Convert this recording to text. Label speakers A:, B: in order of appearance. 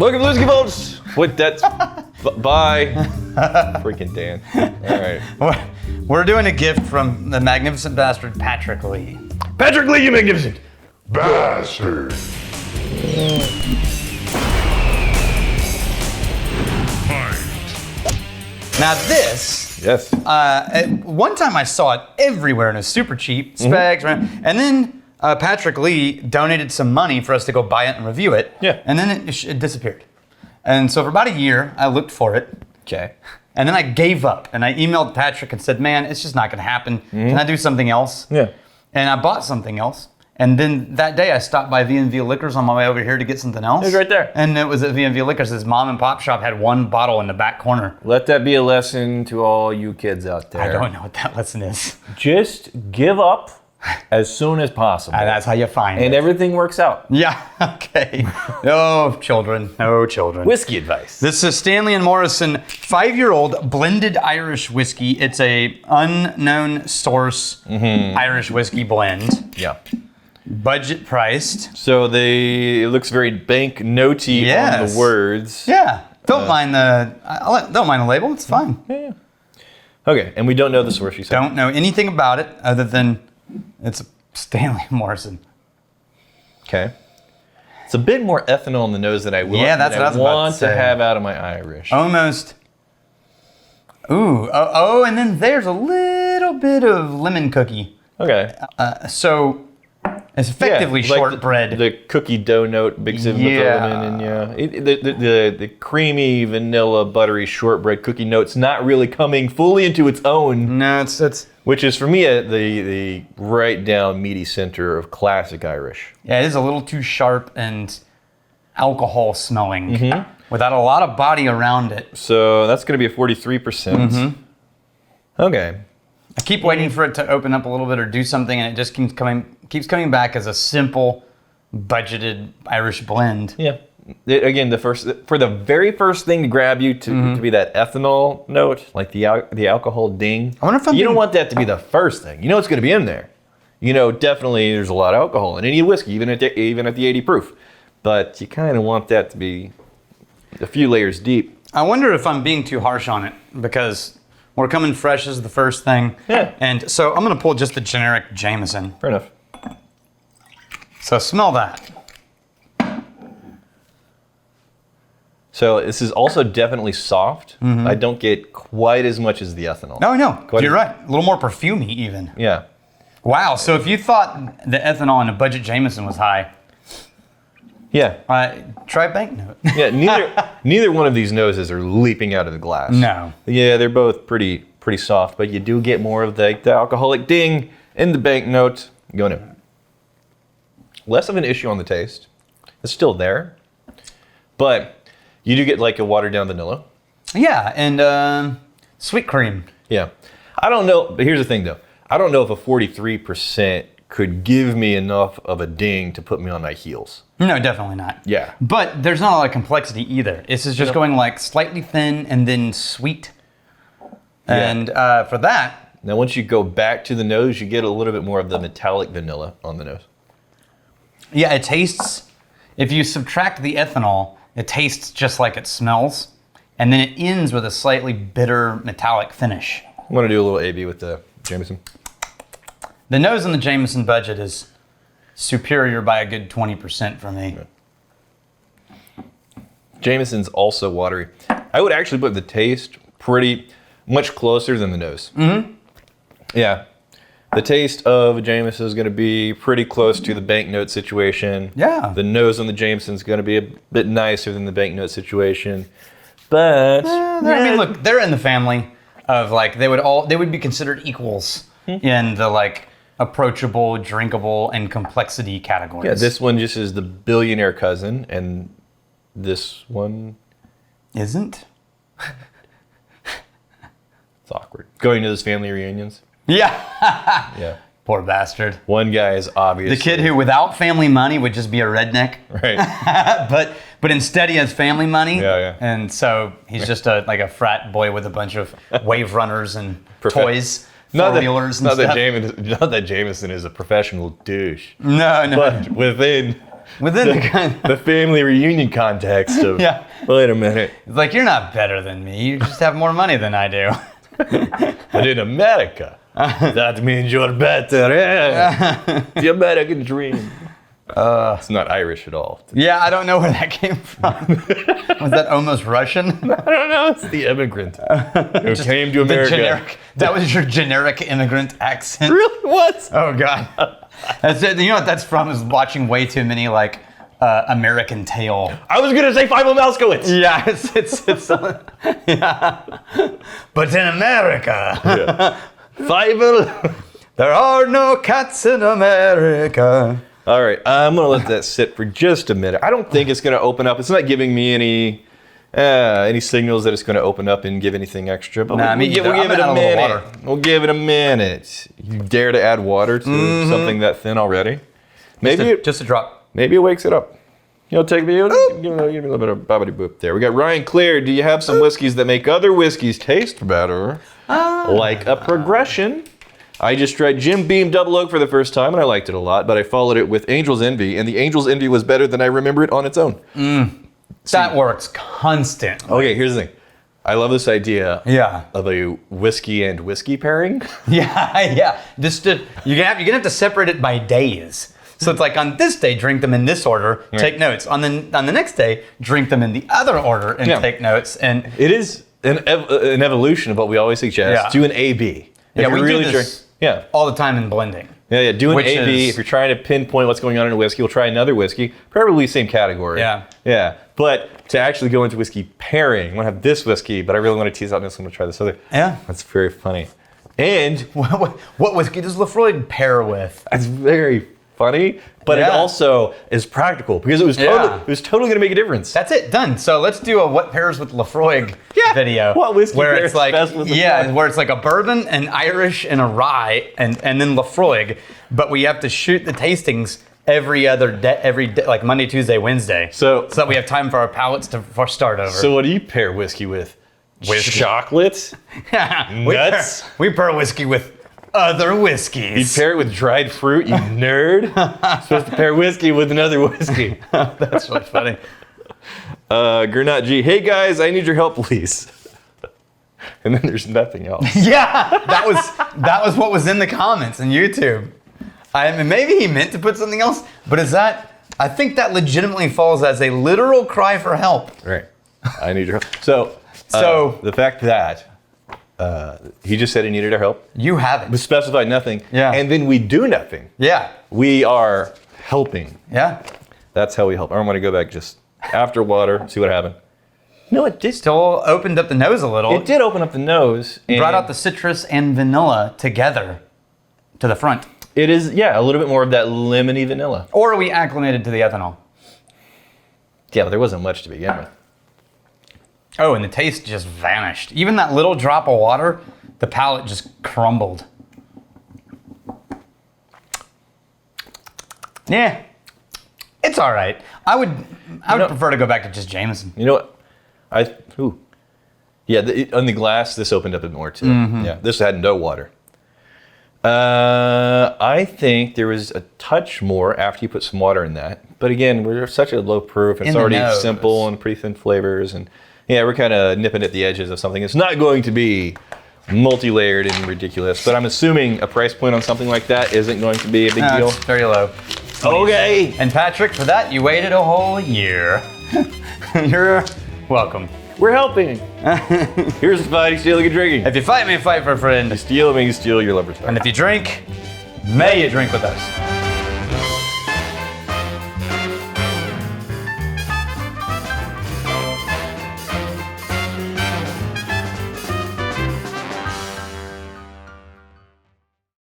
A: Welcome to Whiskey Vaults. Wait, that's bye. Freaking Dan. All right.
B: We're doing a gift from the magnificent bastard Patrick Lee.
A: Patrick Lee, you magnificent
C: Bastard.
B: Now this,
A: Yes.
B: at one time I saw it everywhere and it was super cheap, specs, right? And then Patrick Lee donated some money for us to go buy it and review it.
A: Yeah.
B: And then it disappeared. And so for about a year, I looked for it.
A: Okay.
B: And then I gave up and I emailed Patrick and said, man, it's just not gonna happen. Can I do something else?
A: Yeah.
B: And I bought something else. And then that day I stopped by V&V Liquors on my way over here to get something else.
A: It was right there.
B: And it was at V&V Liquors. His mom and pop shop had one bottle in the back corner.
A: Let that be a lesson to all you kids out there.
B: I don't know what that lesson is.
A: Just give up as soon as possible.
B: And that's how you find
A: And
B: it.
A: everything works out.
B: Yeah, okay. No children, no children.
A: Whiskey advice.
B: This is Stanley and Morrison 5-year-old blended Irish whiskey. It's a unknown source Irish whiskey blend.
A: Yeah.
B: Budget priced.
A: So it looks very bank notey on
B: Yes.
A: the words.
B: Yeah. Don't mind the label. It's fine.
A: Yeah. Okay, and we don't know the source, you said.
B: Don't know anything about it other than it's Stanley Morrison.
A: Okay. It's a bit more ethanol in the nose than I will.
B: Yeah, that's what I was about to
A: want to
B: say.
A: have out of my Irish.
B: Almost. Ooh. Oh, and then there's a little bit of lemon cookie.
A: Okay.
B: So it's effectively
A: Yeah, like
B: shortbread.
A: The cookie dough note mixed in with the
B: Yeah.
A: lemon, and the creamy vanilla buttery shortbread cookie note's not really coming fully into its own,
B: No, it's
A: which is for me the right down meaty center of classic Irish.
B: yeah, it is a little too sharp and alcohol smelling without a lot of body around it.
A: So that's going to be a 43%. Okay.
B: I keep waiting for it to open up a little bit or do something, and it just keeps coming back as a simple, budgeted Irish blend.
A: Yeah. Again, for the very first thing to grab you to be that ethanol note, like the alcohol ding.
B: I wonder if I'm
A: you don't
B: being-
A: want that to be the first thing. You know it's going to be in there. You know, definitely there's a lot of alcohol in any whiskey, even at the 80 proof. But you kind of want that to be a few layers deep.
B: I wonder if I'm being too harsh on it because we're coming fresh as the first thing.
A: Yeah.
B: And so I'm going to pull just the generic Jameson.
A: Fair enough.
B: So smell that.
A: So this is also definitely soft. I don't get quite as much as the ethanol.
B: No, no,
A: Quite
B: you're
A: a-
B: right. A little more perfumey even.
A: Yeah.
B: Wow. So if you thought the ethanol in a budget Jameson was high,
A: Yeah.
B: try banknote.
A: Yeah. Neither one of these noses are leaping out of the glass.
B: No.
A: Yeah, they're both pretty soft, but you do get more of the alcoholic ding in the banknote. Going in. Less of an issue on the taste. It's still there, but you do get like a watered down vanilla.
B: Yeah, and sweet cream.
A: Yeah. I don't know, but here's the thing though. I don't know if a 43% could give me enough of a ding to put me on my heels.
B: No, definitely not.
A: Yeah.
B: But there's not a lot of complexity either. This is just going like slightly thin and then sweet. And for that,
A: Now, once you go back to the nose, you get a little bit more of the metallic vanilla on the nose.
B: yeah, it tastes, if you subtract the ethanol, it tastes just like it smells. And then it ends with a slightly bitter metallic finish.
A: I'm going to do a little AB with the Jameson.
B: The nose in the Jameson budget is superior by a good 20% for me.
A: Jameson's also watery. I would actually put the taste pretty much closer than the nose. Yeah. The taste of a Jameson is going to be pretty close to the banknote situation.
B: Yeah.
A: The nose on the Jameson is going to be a bit nicer than the banknote situation. But
B: I mean, look, they're in the family of like they would be considered equals in the like approachable, drinkable, and complexity categories.
A: yeah, this one just is the billionaire cousin, and this one,
B: isn't.
A: it's awkward. Going to those family reunions.
B: Yeah.
A: Yeah.
B: Poor bastard.
A: One guy is obviously
B: The kid who, without family money, would just be a redneck.
A: right.
B: But instead he has family money.
A: Yeah, yeah.
B: And so he's just like a frat boy with a bunch of wave runners and toys,
A: Not
B: four-wheelers and
A: that
B: stuff.
A: Jameson is a professional douche.
B: No.
A: But within
B: Within the kind
A: the family reunion context of,
B: Yeah.
A: wait a minute,
B: It's like, you're not better than me. You just have more money than I do.
A: but in America, that means you're better. Yeah. The American dream. It's not Irish at all.
B: Yeah, I don't know where that came from. Was that almost Russian?
A: I don't know. It's the immigrant who came to
B: The
A: America.
B: that was your generic immigrant accent.
A: Really? What?
B: Oh God. That's it. You know what that's from? Is watching way too many like American Tail.
A: I was gonna say Five Malskowitz.
B: Yeah, it's yeah. But in America,
A: Yeah. Five.
B: there are no cats in America.
A: All right, I'm gonna let that sit for just a minute. I don't think it's gonna open up. It's not giving me any signals that it's gonna open up and give anything extra. But
B: Nah, me
A: we'll
B: either.
A: give
B: I'm
A: it
B: gonna add
A: a
B: a little
A: minute.
B: water.
A: We'll give it a minute. You dare to add water to something that thin already? Maybe
B: Just a drop.
A: maybe it wakes it up. You know, give me a little bit of bobbity boop there. We got Ryan Clare. Do you have some whiskeys that make other whiskeys taste better? Like a progression. I just tried Jim Beam Double Oak for the first time and I liked it a lot, but I followed it with Angel's Envy, and the Angel's Envy was better than I remember it on its own.
B: That works constant.
A: Okay, here's the thing. I love this idea
B: Yeah.
A: of a whiskey and whiskey pairing.
B: Yeah, yeah. You're gonna have to separate it by days. So it's like on this day, drink them in this order, take notes. On the next day, drink them in the other order and
A: Yeah.
B: take notes. And
A: It is an evolution of what we always suggest.
B: Yeah.
A: Do an AB. If
B: yeah,
A: you're
B: we
A: really
B: do this
A: yeah.
B: all the time in blending.
A: Yeah, do an
B: Which
A: AB.
B: is-
A: If you're trying to pinpoint what's going on in a whiskey, we'll try another whiskey, probably same category.
B: Yeah.
A: Yeah. But to actually go into whiskey pairing, I want to have this whiskey, but I really want to tease out this one to try this other.
B: Yeah.
A: That's very funny. And
B: What whiskey does Lafroig pair with?
A: it's very funny, but it
B: Yeah.
A: also is practical because it was
B: Yeah.
A: totally going to make a difference.
B: That's it, done. So let's do a what pairs with Lafroig video.
A: What whiskey
B: where
A: pairs
B: it's like
A: best with
B: yeah,
A: Lafroig?
B: where it's like a bourbon, an Irish, and a rye, and then Lafroig. But we have to shoot the tastings every day, like Monday, Tuesday, Wednesday.
A: So-
B: that we have time for our palates to start over.
A: So what do you pair whiskey with?
B: Whiskey.
A: Chocolate? Nuts?
B: We pair whiskey with other
A: You
B: whiskeys.
A: pair it with dried fruit, you nerd? You're supposed to pair whiskey with another whiskey.
B: That's really funny.
A: Gernot G, hey guys, I need your help, please. And then there's nothing else.
B: Yeah, that was what was in the comments on YouTube. I mean, maybe he meant to put something else, but I think that legitimately falls as a literal cry for help.
A: Right. I need your help. So the fact that he just said he needed our help,
B: You haven't.
A: we specified nothing,
B: Yeah.
A: and then we do nothing.
B: Yeah,
A: We are helping.
B: yeah.
A: That's how we help. I'm going to go back just after water, see what happened. No, it did.
B: Still opened up the nose a little.
A: It did open up the nose. And
B: Brought out the citrus and vanilla together to the front.
A: It is, yeah, a little bit more of that lemony vanilla.
B: Or are we acclimated to the ethanol?
A: Yeah, but there wasn't much to begin with.
B: Oh, and the taste just vanished. Even that little drop of water, the palate just crumbled. Yeah, it's all right. I would prefer to go back to just Jameson.
A: You know what? Yeah, on the glass, this opened up a bit more too. Yeah, this had no water. I think there was a touch more after you put some water in that. But again, we're such a low proof. It's
B: In the
A: already
B: nose.
A: simple and pretty thin flavors. And yeah, we're kind of nipping at the edges of something. It's not going to be multi-layered and ridiculous. But I'm assuming a price point on something like that isn't going to be a big
B: No,
A: deal.
B: it's very low.
A: Okay.
B: And Patrick, for that, you waited a whole year. You're welcome.
A: We're helping. Here's the fighting, stealing, and drinking.
B: If you fight me, fight for a friend.
A: You steal me, you steal your lover's heart.
B: And if you drink, may you drink with us.